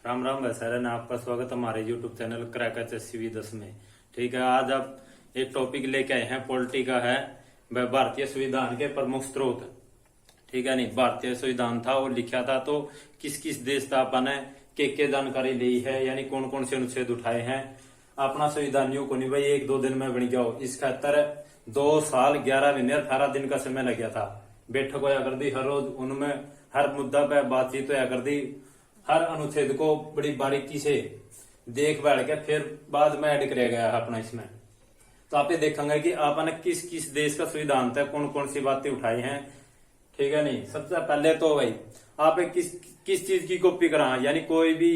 राम राम वैसरन, आपका स्वागत हमारे यूट्यूब चैनल क्रैकर 10 में। ठीक है, आज आप एक टॉपिक लेके आए हैं। पॉलिटी का है वह भारतीय संविधान के प्रमुख स्रोत। ठीक है, नहीं भारतीय संविधान था वो लिखा था तो किस किस देश था अपन ने के जानकारी ली है, यानी कौन कौन से अनुच्छेद उठाए हैं। अपना संविधान यूं को नहीं भाई एक दो दिन में बन जाओ, इस खातर 2 साल 11 महीने 18 दिन का समय लग गया था। बैठक होया कर दी हर रोज, उनमें हर मुद्दा पे बातचीत होया कर दी, हर अनुच्छेद को बड़ी बारीकी से देख बैठ के फिर बाद में ऐड किया गया है अपना इसमें। तो आप ये देखेंगे कि आपने किस किस देश का संविधान था, कौन कौन सी बातें उठाई हैं। ठीक है, नहीं सबसे पहले तो भाई आप किस चीज की कॉपी करा, यानी कोई भी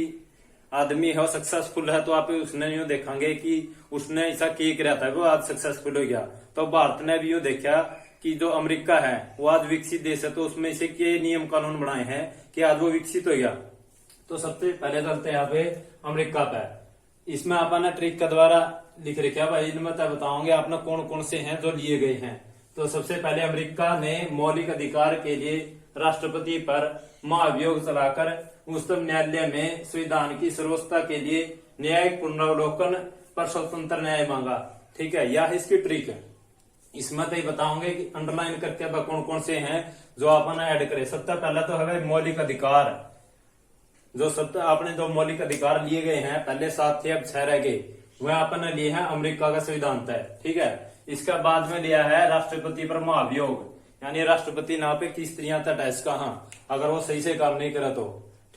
आदमी है सक्सेसफुल है तो आप उसने यूं देखेंगे कि उसने ऐसा किया था वो आज सक्सेसफुल हो गया। तो भारत ने भी यूं देखा कि जो अमेरिका है वो आज विकसित देश है, तो उसमें से के नियम कानून बनाए हैं कि आज वो विकसित हो गया। तो सबसे पहले चलते हैं यहाँ पे अमेरिका पे। इसमें आपने ट्रिक के द्वारा लिख रखा है भाई, इनमें तो बताओगे आपने कौन कौन से हैं जो लिए गए हैं। तो सबसे पहले अमेरिका ने मौलिक अधिकार के लिए राष्ट्रपति पर महाभियोग चलाकर उच्चतम न्यायालय में संविधान की सर्वोच्चता के लिए न्यायिक पुनरावलोकन पर स्वतंत्र न्याय मांगा। ठीक है, यह इसकी ट्रिक है। इसमें तो बताओगे कि अंडरलाइन करके कौन कौन से हैं जो आपने ऐड करे। सबसे पहला तो है मौलिक अधिकार, जो सब आपने जो मौलिक अधिकार लिए गए हैं, पहले 7 थे अब 6 रह गए, वह आपने लिए हैं अमेरिका का संविधान है। ठीक है, इसका बाद में लिया है राष्ट्रपति पर महाभियोग, यानी राष्ट्रपति ना पे किस तरह तक है इसका, हाँ अगर वो सही से काम नहीं करे तो।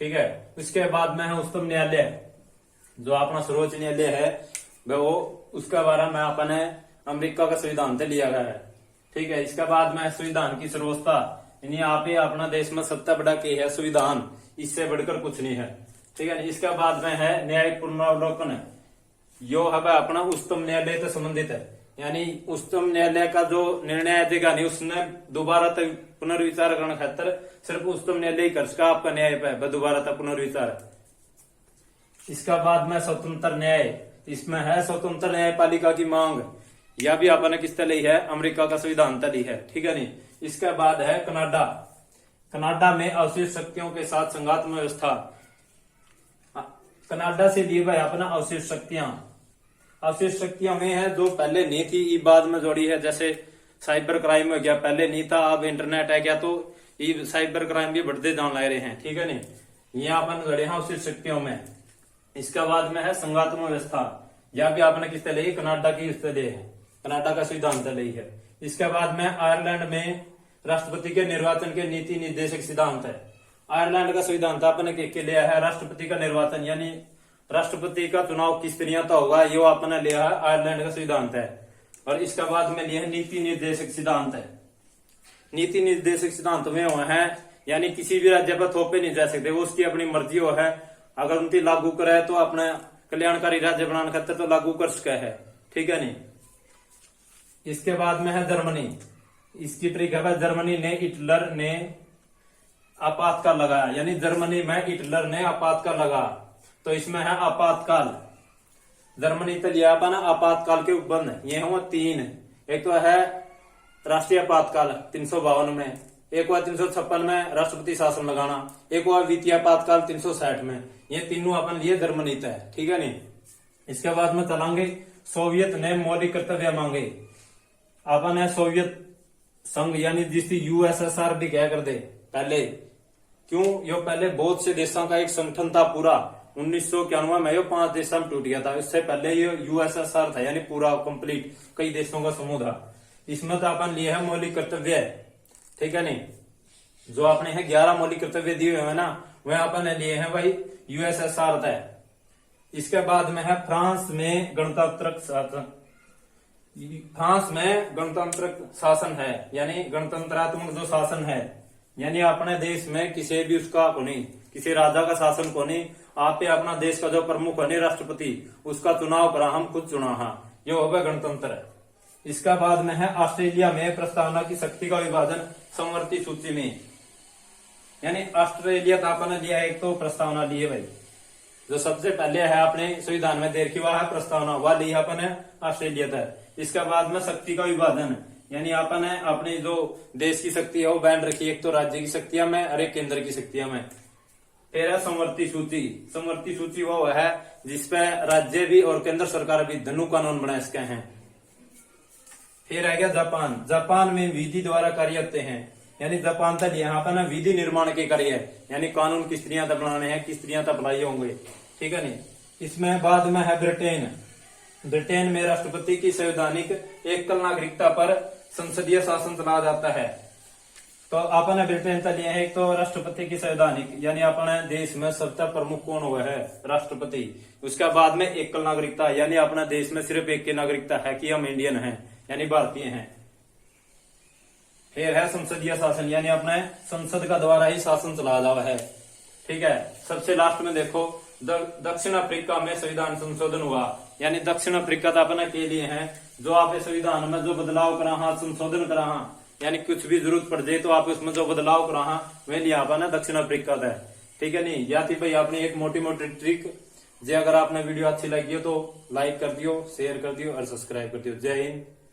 ठीक है, उसके बाद में है उच्चतम न्यायालय, जो अपना सर्वोच्च न्यायालय है वो, उसके बारे में आपने अमेरिका का संविधान से लिया गया है। ठीक है, इसके बाद में संविधान की सर्वोच्चता, यानी आप ही अपना देश में सबसे बड़ा के है संविधान, इससे बढ़कर कुछ नहीं है। ठीक है, इसके बाद में है न्यायिक पुनरावलोकन, यो है अपना उच्चतम न्यायालय से संबंधित है, यानी उच्चतम न्यायालय का जो निर्णय देगा नहीं उसने दोबारा तक पुनर्विचार करने खातर सिर्फ उच्चतम न्यायालय ही कर सका आपका न्याय पे दोबारा तक पुनर्विचार। इसका बाद में स्वतंत्र न्याय, इसमें है स्वतंत्र न्यायपालिका की मांग, यह भी आपने किस तरह ली है, अमेरिका का संविधान ली है। ठीक है, नहीं इसके बाद है कनाडा। कनाडा में अवशिष्ट शक्तियों के साथ संघात्मक व्यवस्था, कनाडा से लिए भाई अपना अवशिष्ट शक्तियां। अवशिष्ट शक्तियां में है जो पहले नहीं थी ये बाद में जोड़ी है, जैसे साइबर क्राइम हो गया, पहले नहीं था अब इंटरनेट है गया तो ये साइबर क्राइम भी बढ़ते जान ला रहे हैं। ठीक है, नहीं यहाँ अपन जोड़े हैं अवशिष्ट शक्तियों में। इसके बाद में है संघात्मक व्यवस्था, यह भी आपने किस तरह कनाडा की इस तरह है, कनाडा का संविधान ली है। इसके बाद में आयरलैंड में राष्ट्रपति के निर्वाचन के नीति निर्देशक सिद्धांत है। आयरलैंड का संविधान आपने के लिया है राष्ट्रपति का निर्वाचन, यानी राष्ट्रपति का चुनाव किस तरह होगा ये आपने लिया है आयरलैंड का सिद्धांत है। और इसके बाद में लिया है नीति निर्देशक सिद्धांत है। नीति निर्देशक सिद्धांत में वो है यानी किसी भी राज्य पर थोपे नहीं जा सकते, वो उसकी अपनी मर्जी हो है, अगर उनकी लागू करे तो अपने कल्याणकारी राज्य बनाने खातिर तो लागू कर सके है। ठीक है, नहीं इसके बाद में है जर्मनी। इसकी ट्रिक है जर्मनी ने हिटलर ने आपातकाल लगाया, यानी जर्मनी में हिटलर ने आपातकाल लगा, तो इसमें है आपातकाल। जर्मनी तो लिया पाना आपातकाल के उपबंध, ये हुआ 3, एक तो है राष्ट्रीय आपातकाल 352 में, एक हुआ 356 में राष्ट्रपति शासन लगाना, एक हुआ वित्तीय आपातकाल 360 में, ये तीनों अपन लिए जर्मनी तय। ठीक है, नहीं इसके बाद में चलांगे सोवियत ने मौलिक कर्तव्य मांगे। अपन है सोवियत संघ यानी जिसकी यूएसएसआर भी कह कर दे पहले, क्यों यो पहले बहुत से देशों का एक संगठन था पूरा, 1991 में यो 5 देशों में टूट गया था, इससे पहले ये यूएसएसआर था यानी पूरा कंप्लीट कई देशों का समूह था। इसमें तो अपन लिए है मौलिक कर्तव्य। ठीक है, नहीं जो आपने है 11 मौलिक कर्तव्य दिए हुए है ना, वह अपन ने लिए हैं भाई यूएसएसआर था। इसके बाद में है फ्रांस में गणतंत्र शासन। फ्रांस में गणतंत्र शासन है, यानी गणतंत्रात्मक जो शासन है, यानी अपने देश में किसी भी उसका को नहीं, किसी राजा का शासन को नहीं, आप अपना देश का जो प्रमुख है राष्ट्रपति उसका चुनाव करा, हम खुद चुना, हाँ ये होगा गणतंत्र। इसका बाद में है ऑस्ट्रेलिया में प्रस्तावना की शक्ति का विभाजन समवर्ती सूची में, यानी ऑस्ट्रेलिया का आपने लिया एक तो प्रस्तावना ली है भाई, जो सबसे पहले है अपने संविधान में देर की वह है प्रस्तावना, वह ली है अपने ऑस्ट्रेलिया तक। इसके बाद में शक्ति का विभाजन, यानी आपने अपनी जो देश की शक्ति है वो बैंड रखी, एक तो राज्य की शक्तियां में और एक केंद्र की शक्तियां में। फिर है संवर्ती सूची। संवर्ती सूची वो है जिसपे राज्य भी और केंद्र सरकार भी दोनों कानून बना सके हैं। फिर आ गया जापान। जापान में विधि द्वारा कार्य होते हैं, यानी जापान तक यहाँ पर ना विधि निर्माण के कार्य है, यानी कानून किस तरह तक बनाने हैं, किस तरह तक अप्लाई होंगे, ठीक है नहीं। इसमें बाद में है ब्रिटेन। ब्रिटेन में राष्ट्रपति की संवैधानिक एकल नागरिकता पर संसदीय शासन चलाया जाता है। तो अपने ब्रिटेन तक लिए है, एक तो राष्ट्रपति की संवैधानिक, यानी अपने देश में सबसे प्रमुख कौन हुआ है, राष्ट्रपति। उसके बाद में एकल नागरिकता, यानी अपने देश में सिर्फ एक की नागरिकता है कि हम इंडियन हैं, यानी भारतीय हैं। फिर है संसदीय शासन, यानी अपने संसद का द्वारा ही शासन चलाया जावा है, ठीक है। सबसे लास्ट में देखो दक्षिण अफ्रीका में संविधान संशोधन हुआ, यानी दक्षिण अफ्रीका तो अपने के लिए है जो आप संविधान में जो बदलाव करा, संशोधन करा, यानी कुछ भी जरूरत पड़ जाए तो आप उसमें जो बदलाव करा वह लिया पाना दक्षिण अफ्रीका का, ठीक है नहीं। या थी भाई आपने एक मोटी मोटी ट्रिक। जे अगर आपने वीडियो अच्छी लगी हो तो लाइक कर दियो, शेयर कर दियो और सब्सक्राइब कर दियो। जय हिंद।